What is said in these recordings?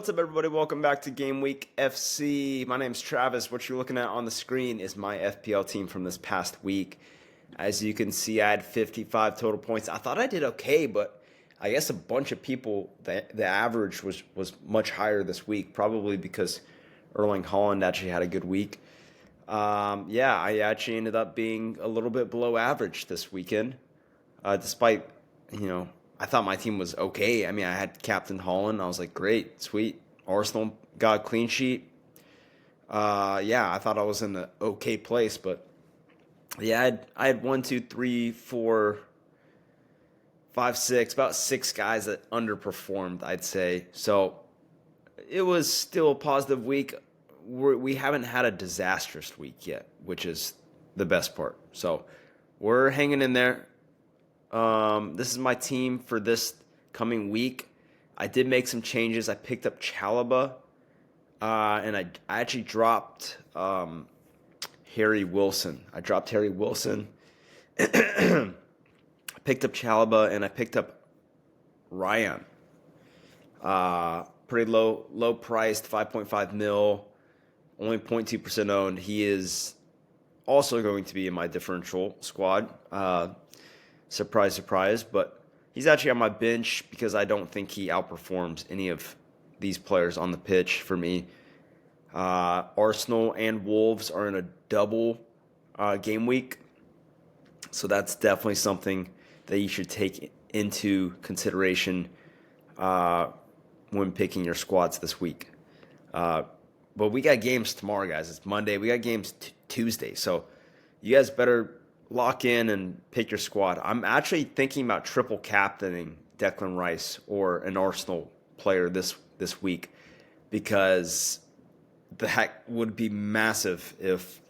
What's up, everybody? Welcome back to Game Week FC. My name's Travis. What you're looking at on the screen is my FPL team from this past week. As you can see, I had 55 total points. I thought I did okay, but I guess a bunch of people, the average was much higher this week, probably because Erling Haaland actually had a good week. I actually ended up being a little bit below average this weekend, despite, I thought my team was okay. I mean, I had Captain Haaland. I was like, great, sweet. Arsenal got a clean sheet. I thought I was in an okay place, but yeah, I had 1, 2, 3, 4, 5, 6, about 6 guys that underperformed, I'd say. So it was still a positive week. We haven't had a disastrous week yet, which is the best part. So we're hanging in there. This is my team for this coming week. I did make some changes. I picked up Chalaba, and I actually dropped Harry Wilson. I dropped Harry Wilson. I picked up Chalaba, and I picked up Ryan. Pretty low priced, 5.5 mil, only 0.2% owned. He is also going to be in my differential squad. Surprise, surprise, but he's actually on my bench because I don't think he outperforms any of these players on the pitch for me. Arsenal and Wolves are in a double game week, so that's definitely something that you should take into consideration when picking your squads this week. But we got games tomorrow, guys. It's Monday. We got games Tuesday, so you guys better lock in and pick your squad. I'm actually thinking about triple captaining Declan Rice or an Arsenal player this week because that would be massive if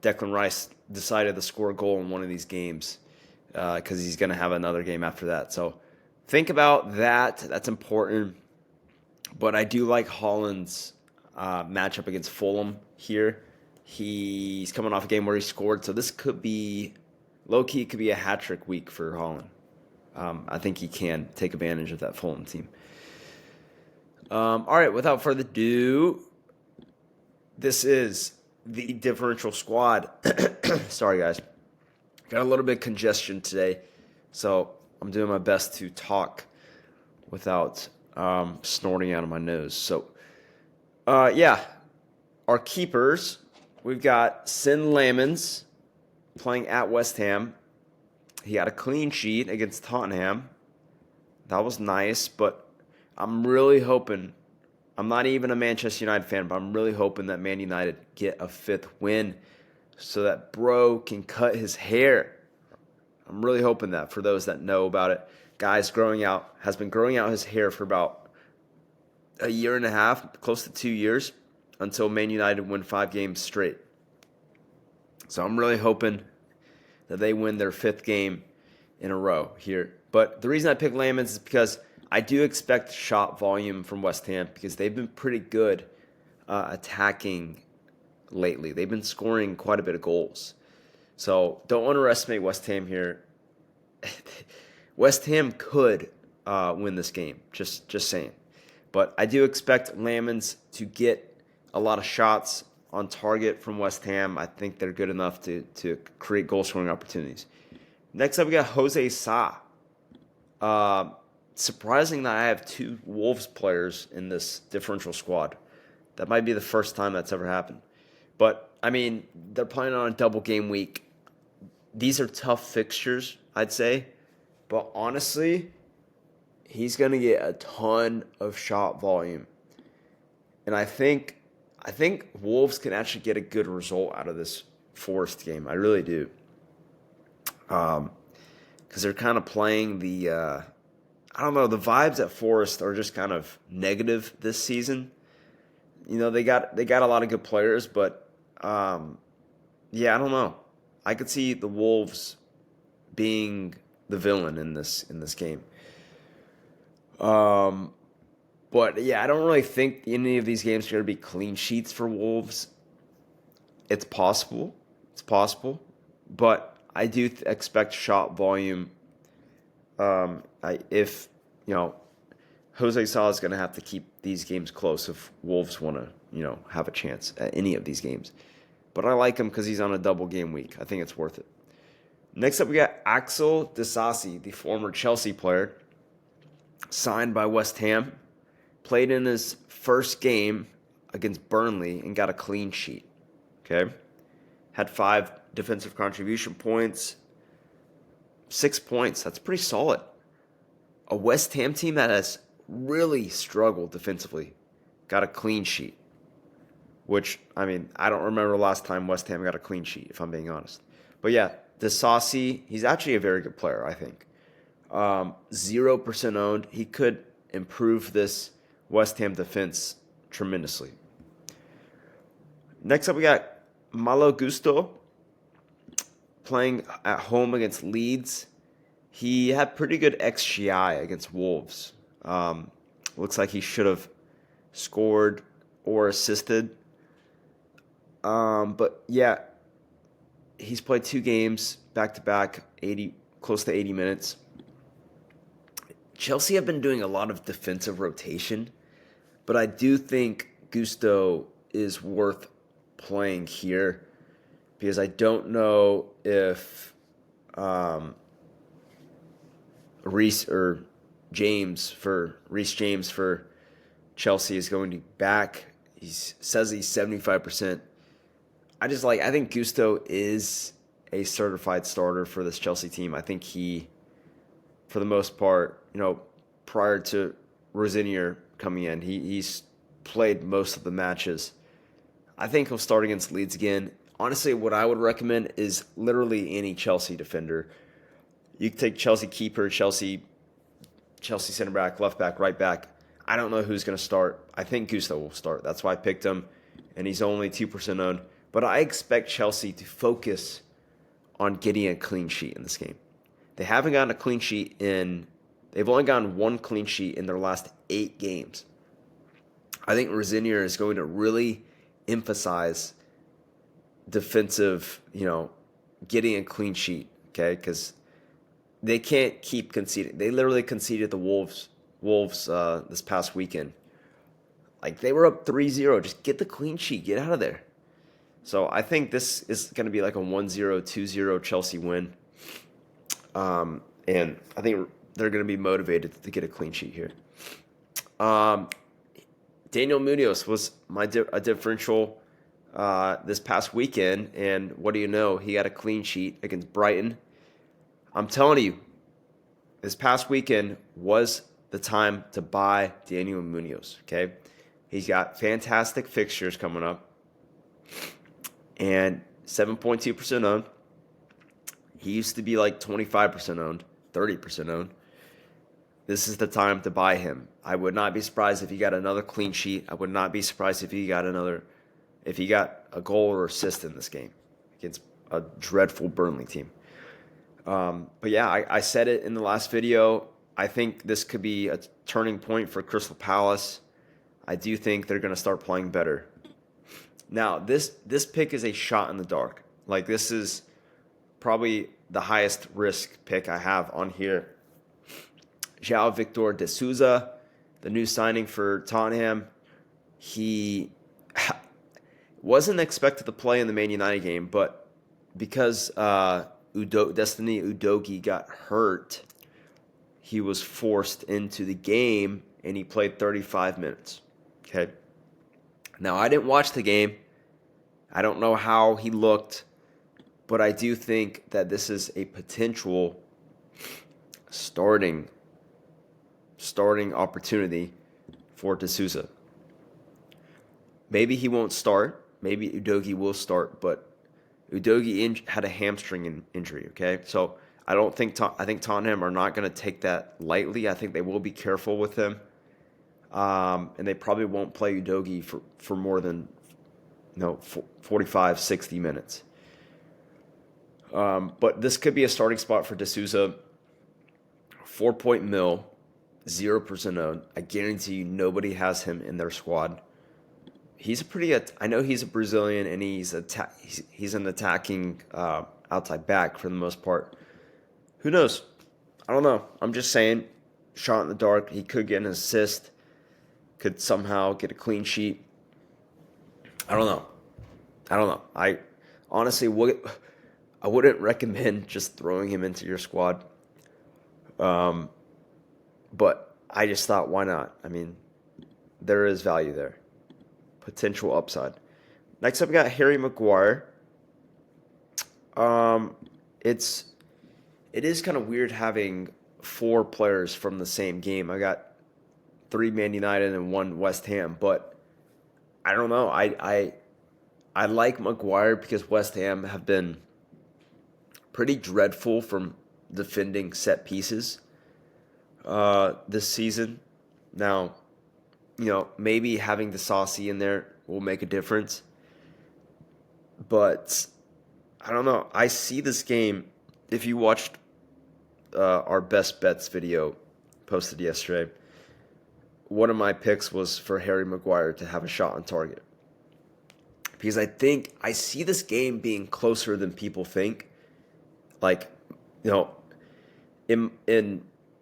Declan Rice decided to score a goal in one of these games because he's going to have another game after that. So think about that. That's important. But I do like Haaland's matchup against Fulham here. He's coming off a game where he scored, so this could be, low-key, could be a hat-trick week for Haaland. I think he can take advantage of that Fulham team. All right, without further ado, this is the differential squad. Sorry, guys. Got a little bit of congestion today, so I'm doing my best to talk without snorting out of my nose. So, our keepers. We've got Sin Lamons playing at West Ham. He had a clean sheet against Tottenham. That was nice, but I'm really hoping, I'm not even a Manchester United fan, but I'm really hoping that Man United get a 5th win so that bro can cut his hair. I'm really hoping that for those that know about it. Guy's has been growing out his hair for about a year and a half, close to 2 years, until Man United win 5 games straight. So I'm really hoping that they win their 5th game in a row here. But the reason I picked Lamons is because I do expect shot volume from West Ham because they've been pretty good attacking lately. They've been scoring quite a bit of goals. So don't underestimate West Ham here. West Ham could win this game, just saying. But I do expect Lamons to get a lot of shots on target from West Ham. I think they're good enough to create goal-scoring opportunities. Next up, we got Jose Sa. Surprising that I have 2 Wolves players in this differential squad. That might be the first time that's ever happened. But, I mean, they're playing on a double game week. These are tough fixtures, I'd say. But honestly, he's going to get a ton of shot volume. And I think Wolves can actually get a good result out of this Forest game. I really do. Because they're kind of playing the, the vibes at Forest are just kind of negative this season. They got a lot of good players, but I don't know. I could see the Wolves being the villain in this game. But, I don't really think any of these games are going to be clean sheets for Wolves. It's possible. But I do expect shot volume. If Jose Sa is going to have to keep these games close if Wolves want to, have a chance at any of these games. But I like him because he's on a double game week. I think it's worth it. Next up, we got Axel Disasi, the former Chelsea player, signed by West Ham, played in his first game against Burnley and got a clean sheet. Okay? Had 5 defensive contribution points, 6 points. That's pretty solid. A West Ham team that has really struggled defensively got a clean sheet. Which, I don't remember the last time West Ham got a clean sheet, if I'm being honest. But yeah, Disasi, he's actually a very good player, I think. 0% owned. He could improve this West Ham defense tremendously. Next up, we got Malo Gusto playing at home against Leeds. He had pretty good XGI against Wolves. Looks like he should have scored or assisted. But yeah, he's played 2 games back-to-back, close to 80 minutes. Chelsea have been doing a lot of defensive rotation, but I do think Gusto is worth playing here because I don't know if Reece James for Chelsea is going to be back. He says he's 75%. I think Gusto is a certified starter for this Chelsea team. I think he, for the most part, prior to Rosinier coming in, he's played most of the matches. I think he'll start against Leeds again. Honestly, what I would recommend is literally any Chelsea defender. You can take Chelsea keeper, Chelsea center back, left back, right back. I don't know who's going to start. I think Gusto will start. That's why I picked him, and he's only 2% owned. But I expect Chelsea to focus on getting a clean sheet in this game. They haven't gotten a clean sheet they've only gotten 1 clean sheet in their last 8 games. I think Rosinier is going to really emphasize defensive, getting a clean sheet, okay? Because they can't keep conceding. They literally conceded the Wolves this past weekend. Like, they were up 3-0. Just get the clean sheet. Get out of there. So I think this is going to be like a 1-0, 2-0 Chelsea win. And I think they're going to be motivated to get a clean sheet here. Daniel Munoz was a differential this past weekend, and what do you know? He got a clean sheet against Brighton. I'm telling you, this past weekend was the time to buy Daniel Munoz, okay? He's got fantastic fixtures coming up, and 7.2% owned. He used to be like 25% owned, 30% owned. This is the time to buy him. I would not be surprised if he got another clean sheet. I would not be surprised if he got a goal or assist in this game against a dreadful Burnley team. But yeah, I said it in the last video. I think this could be a turning point for Crystal Palace. I do think they're going to start playing better. Now, this pick is a shot in the dark. Like, this is probably the highest risk pick I have on here. João Victor de Souza, the new signing for Tottenham. He wasn't expected to play in the Man United game, but because Destiny Udogie got hurt, he was forced into the game, and he played 35 minutes. Okay. Now, I didn't watch the game. I don't know how he looked, but I do think that this is a potential starting opportunity for De Souza. Maybe he won't start. Maybe Udogie will start, but Udogie had a hamstring injury, okay? So I think Tottenham are not going to take that lightly. I think they will be careful with him. And they probably won't play Udogie for more than 45, 60 minutes. But this could be a starting spot for De Souza. 4-point mil, 0% owned. I guarantee you nobody has him in their squad. I know he's a Brazilian and he's an attacking outside back for the most part. Who knows? I don't know. I'm just saying, shot in the dark. He could get an assist, could somehow get a clean sheet. I don't know. I honestly I wouldn't recommend just throwing him into your squad. But I just thought, why not? I mean, there is value there, potential upside. Next up, we got Harry Maguire. Um, it's it is kind of weird having four players from the same game. I got three Man United and one West Ham, but I don't know. I like Maguire because West Ham have been pretty dreadful from defending set pieces this season. Now, maybe having the Saucy in there will make a difference. But I don't know. I see this game. If you watched our best bets video posted yesterday, one of my picks was for Harry Maguire to have a shot on target. Because I see this game being closer than people think. Like, in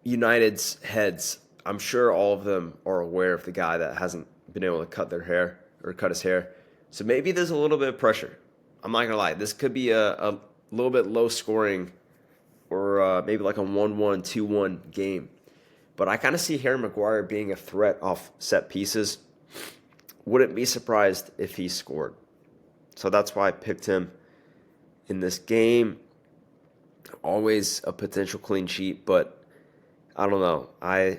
United's heads, I'm sure all of them are aware of the guy that hasn't been able to cut their hair or cut his hair. So maybe there's a little bit of pressure. I'm not gonna lie. This could be a little bit low scoring, or maybe like a 1-1, 2-1 game. But I kind of see Harry Maguire being a threat off set pieces. Wouldn't be surprised if he scored. So that's why I picked him in this game. Always a potential clean sheet, but I don't know. I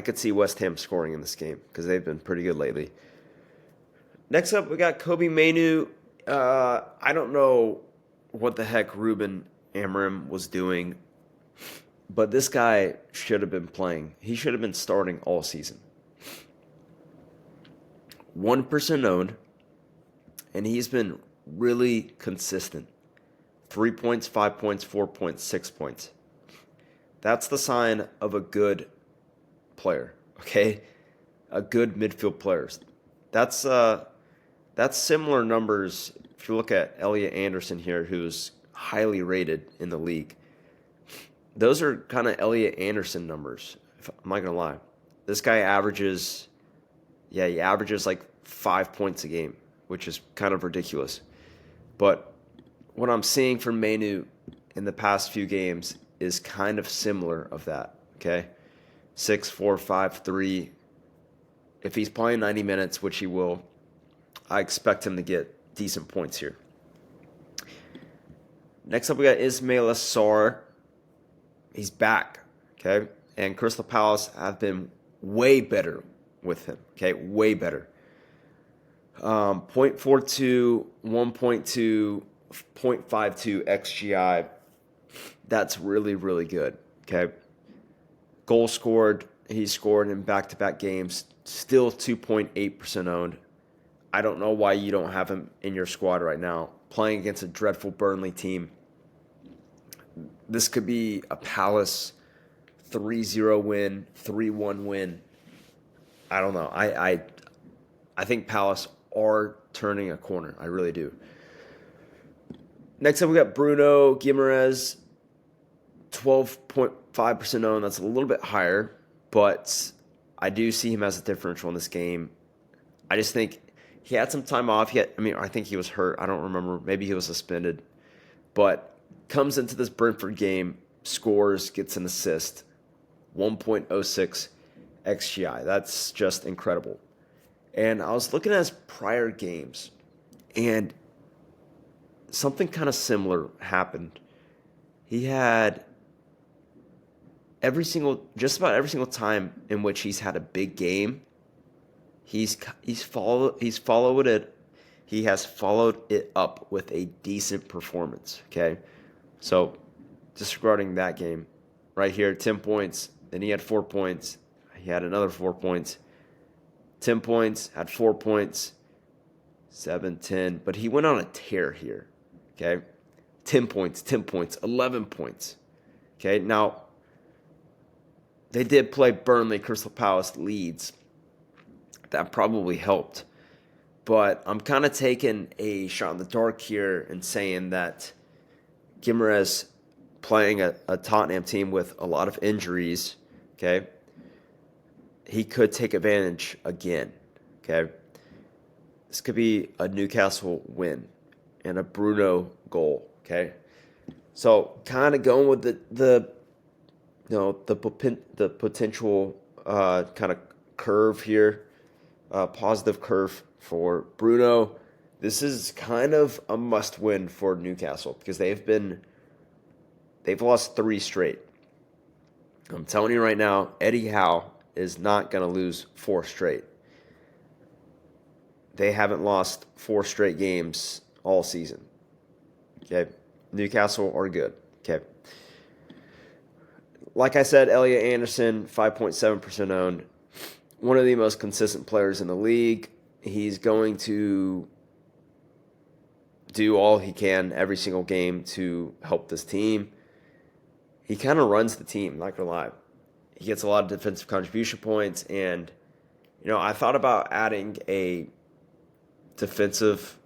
could see West Ham scoring in this game because they've been pretty good lately. Next up, we got Kobe Mainu. I don't know what the heck Ruben Amorim was doing, but this guy should have been playing. He should have been starting all season. 1% owned, and he's been really consistent. 3 points, 5 points, 4 points, 6 points. That's the sign of a good player, okay? A good midfield player. That's similar numbers if you look at Elliot Anderson here, who's highly rated in the league. Those are kind of Elliot Anderson numbers, I'm not going to lie. This guy averages like 5 points a game, which is kind of ridiculous. But what I'm seeing from Mainu in the past few games is kind of similar of that, okay? 6, 4, 5, 3. If he's playing 90 minutes, which he will, I expect him to get decent points here. Next up, we got Ismail Assar. He's back, okay? And Crystal Palace have been way better with him, okay? Way better. 0.42, 1.2, 0.52 XGI. That's really, really good, okay? Goal scored. He scored in back-to-back games. Still 2.8% owned. I don't know why you don't have him in your squad right now. Playing against a dreadful Burnley team. This could be a Palace 3-0 win, 3-1 win. I don't know. I think Palace are turning a corner. I really do. Next up, we got Bruno Guimaraes, 12.5% owned. That's a little bit higher, but I do see him as a differential in this game. I just think he had some time off. I think he was hurt. I don't remember. Maybe he was suspended. But comes into this Brentford game, scores, gets an assist, 1.06 XGI. That's just incredible. And I was looking at his prior games, and something kind of similar happened. He had just about every single time in which he's had a big game, he has followed it up with a decent performance. Okay, so disregarding that game, right here, 10 points. Then he had 4 points. He had another 4 points. 10 points, had 4 points, 7, 10. But he went on a tear here, okay? 10 points, 11 points, okay? Now, they did play Burnley, Crystal Palace, Leeds. That probably helped. But I'm kind of taking a shot in the dark here and saying that Guimaraes playing a Tottenham team with a lot of injuries, okay? he could take advantage again. Okay. This could be a Newcastle win and a Bruno goal. Okay. So kind of going with the potential kind of curve here, positive curve for Bruno. This is kind of a must win for Newcastle because they've lost 3 straight. I'm telling you right now, Eddie Howe is not going to lose 4 straight. They haven't lost 4 straight games all season. Okay, Newcastle are good. Okay. Like I said, Elliot Anderson, 5.7% owned. One of the most consistent players in the league. He's going to do all he can every single game to help this team. He kind of runs the team, not going to lie. He gets a lot of defensive contribution points. And, I thought about adding a defensive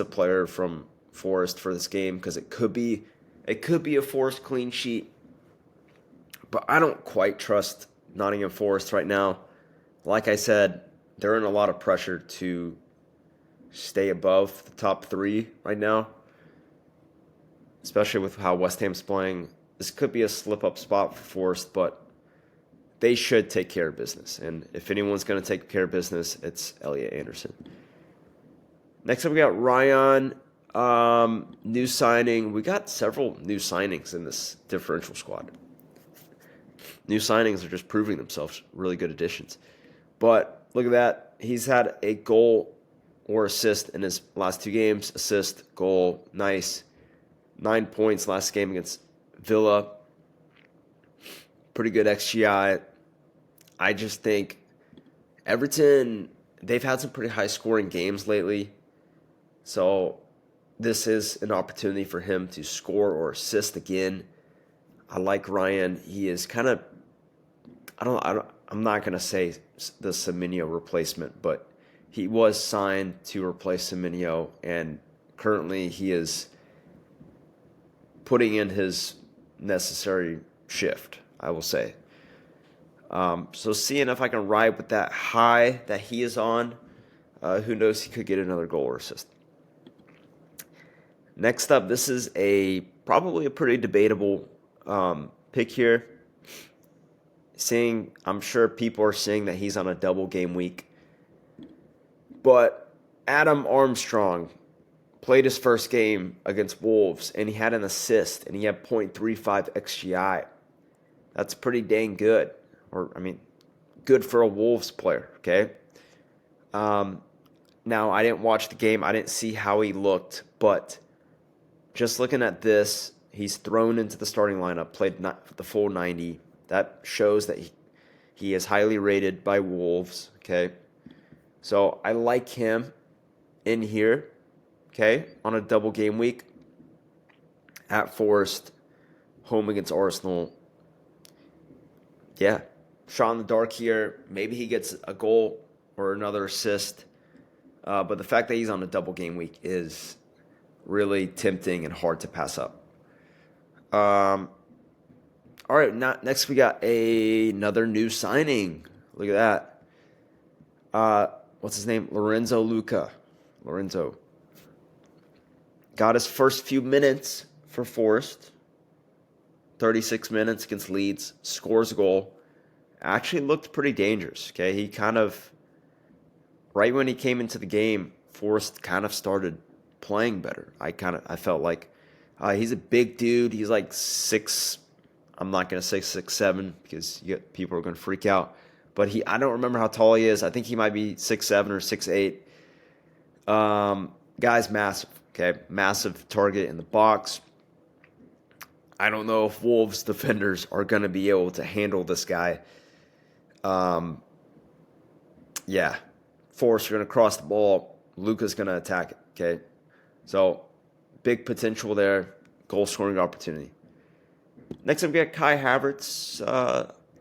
player from Forest for this game because it could be a Forest clean sheet. But I don't quite trust Nottingham Forest right now. Like I said, they're in a lot of pressure to stay above the top 3 right now, especially with how West Ham's playing. This could be a slip-up spot for Forest, but they should take care of business. And if anyone's going to take care of business, it's Elliot Anderson. Next up, we got Ryan, new signing. We got several new signings in this differential squad. New signings are just proving themselves really good additions. But look at that. He's had a goal or assist in his last 2 games. Assist, goal, nice. 9 points last game against Villa. Pretty good XGI. I just think Everton, they've had some pretty high-scoring games lately. So this is an opportunity for him to score or assist again. I like Ryan. He is kind of, I'm not going to say the Semenyo replacement, but he was signed to replace Semenyo, and currently he is putting in his necessary shift, I will say. So seeing if I can ride with that high that he is on, who knows, he could get another goal or assist. Next up, this is probably a pretty debatable pick here. I'm sure people are saying that he's on a double game week. But Adam Armstrong played his first game against Wolves, and he had an assist, and he had 0.35 XGI. That's pretty dang good. Good for a Wolves player, okay? Now, I didn't watch the game. I didn't see how he looked, but just looking at this, he's thrown into the starting lineup, played the full 90. That shows that he is highly rated by Wolves, okay? So I like him in here, okay, on a double game week at Forest, home against Arsenal. Yeah, shot in the dark here. Maybe he gets a goal or another assist. But the fact that he's on a double game week is really tempting and hard to pass up. All right, next we got another new signing. Look at that. What's his name? Lorenzo Luca. Lorenzo got his first few minutes for Forest. 36 minutes against Leeds. Scores a goal. Actually looked pretty dangerous. Okay, he kind of, right when he came into the game, Forest kind of started playing better. I felt like he's a big dude. He's like 6. I'm not going to say 6'7" because people are going to freak out. But I don't remember how tall he is. I think he might be 6'7" or 6'8". Guy's massive, okay? Massive target in the box. I don't know if Wolves defenders are going to be able to handle this guy. Yeah. Forrest are going to cross the ball. Luca's going to attack it, okay? So, big potential there. Goal scoring opportunity. Next up, we got Kai Havertz,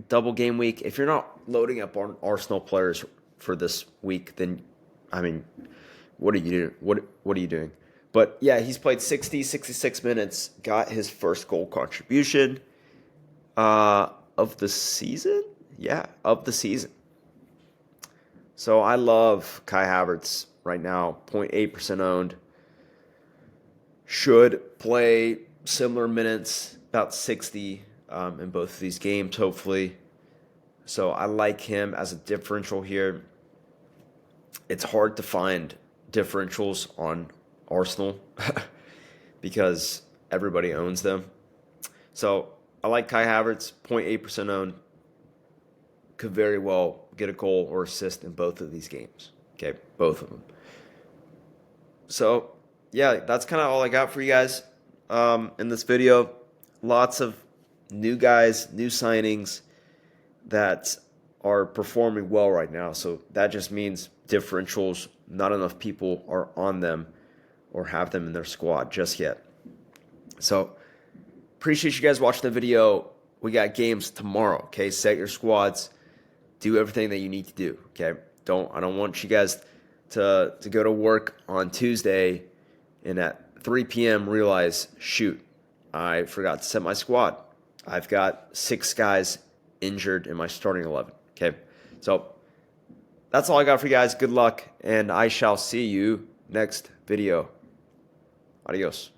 double game week. If you're not loading up on Arsenal players for this week, then, what are you doing? What are you doing? But, yeah, he's played 66 minutes, got his first goal contribution of the season. yeah, of the season. So I love Kai Havertz right now, 0.8% owned. Should play similar minutes, about 60 in both of these games, hopefully. So I like him as a differential here. It's hard to find differentials on Arsenal because everybody owns them. So I like Kai Havertz, 0.8% owned. Could very well get a goal or assist in both of these games. Okay, both of them. So, yeah, that's kind of all I got for you guys in this video. Lots of new guys, new signings that are performing well right now. So that just means differentials, not enough people are on them or have them in their squad just yet. So appreciate you guys watching the video. We got games tomorrow, okay? Set your squads. Do everything that you need to do, okay? I don't want you guys to go to work on Tuesday and at 3 p.m. realize, shoot, I forgot to set my squad. I've got 6 guys injured in my starting 11, okay? So that's all I got for you guys. Good luck, and I shall see you next video. Adios.